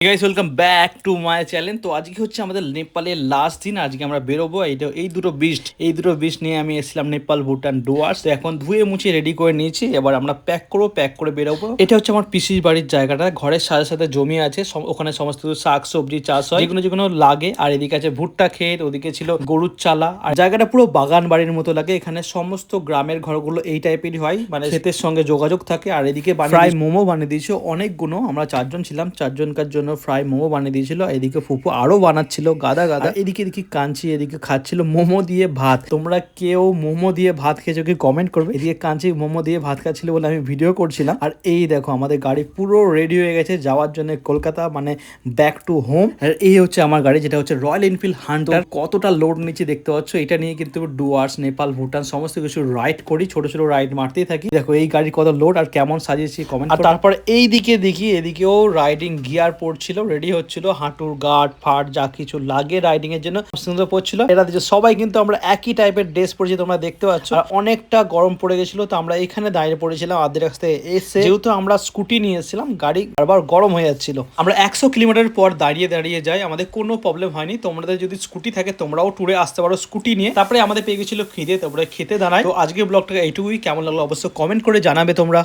Guys welcome back to my channel. তো আজকে হচ্ছে আমাদের নেপালের লাস্ট দিন। আজকে আমরা বেরোবো। এই দুটো বিস্ট নিয়ে আমি এসেছিলাম নেপাল, ভুটান, ডুয়ার্স। তো এখন ধুয়ে মুছে রেডি করে নিয়েছি। এবার আমরা প্যাক করে বেরোবো। এটা হচ্ছে আমার পিসির বাড়ির জায়গাটা। ঘরের সাথে সাথে জমি আছে, ওখানে সমস্ত শাক সবজি চাষ হয়, যেগুলো যেগুলো লাগে। আর এদিকে আছে ভুট্টা ক্ষেত, ওদিকে ছিল গরুর চালা। আর জায়গাটা পুরো বাগান বাড়ির মতো লাগে। এখানে সমস্ত গ্রামের ঘরগুলো এই টাইপেরই হয়, মানে ক্ষেতের সঙ্গে যোগাযোগ থাকে। আর এদিকে ফ্রাই মোমো বানিয়ে দিয়েছে অনেকগুলো। আমরা চারজন ছিলাম, চারজনকার জন্য ফ্রাই মোমো বানিয়ে দিয়েছিল। এদিকে ফুপু আরো বানাচ্ছিল গাদা গাদা। এদিকে এদিকে কাঞ্চি এদিকে খাচ্ছিল মোমো দিয়ে ভাত। তোমরা কেউ মোমো দিয়ে ভাত খেয়েছো কি কমেন্ট করবে। এদিকে কাঞ্চি মোমো দিয়ে ভাত খাচ্ছিল বলে আমি ভিডিও করছিলাম। আর এই দেখো আমাদের গাড়ি পুরো রেডি হয়ে গেছে যাওয়ার জন্য কলকাতা, মানে ব্যাক টু হোম। আর এই হচ্ছে আমার গাড়ি, যেটা হচ্ছে রয়্যাল এনফিল্ড হান্টার। কতটা লোড নিচে দেখতে পাচ্ছ। এটা নিয়ে কিন্তু ডুয়ার্স, নেপাল, ভুটান সমস্ত কিছু রাইড করি, ছোট ছোট রাইড মারতেই থাকি। দেখো এই গাড়ির কত লোড আর কেমন সাজিয়েছি কমেন্ট। আর তারপর এই দিকে দেখি, এদিকেও রাইডিং গিয়ার পড়ছিল, রেডি হচ্ছিল, হাঁটুর গার্ড ফাট যা কিছু লাগে রাইডিং এর জন্য সুন্দর পড়ছিল। এরা দিচ্ছে সবাই কিন্তু আমরা একই টাইপের ড্রেস পরেছি, তোমরা দেখতে পাচ্ছ। আর অনেকটা গরম পড়ে গেছিল, তো আমরা এখানে দাঁড়িয়ে পড়েছিলাম আদের কাছ থেকে এসে। যেহেতু আমরা স্কুটি নিয়ে এসেছিলাম, গাড়ি বারবার গরম হয়ে যাচ্ছিল। আমরা 100 কিলোমিটার পর দাঁড়িয়ে দাঁড়িয়ে যাই, আমাদের কোনো প্রবলেম হয়নি। তোমাদের যদি স্কুটি থাকে তোমরাও ট্যুরে আসতে পারো স্কুটি নিয়ে। তারপরে আমাদের পেয়ে গেছিল খিদে, তারপরে খেতে দাঁড়ায়। তো আজকে ব্লগটা এইটুকুই। কেমন লাগলো অবশ্যই কমেন্ট করে জানাবে তোমরা।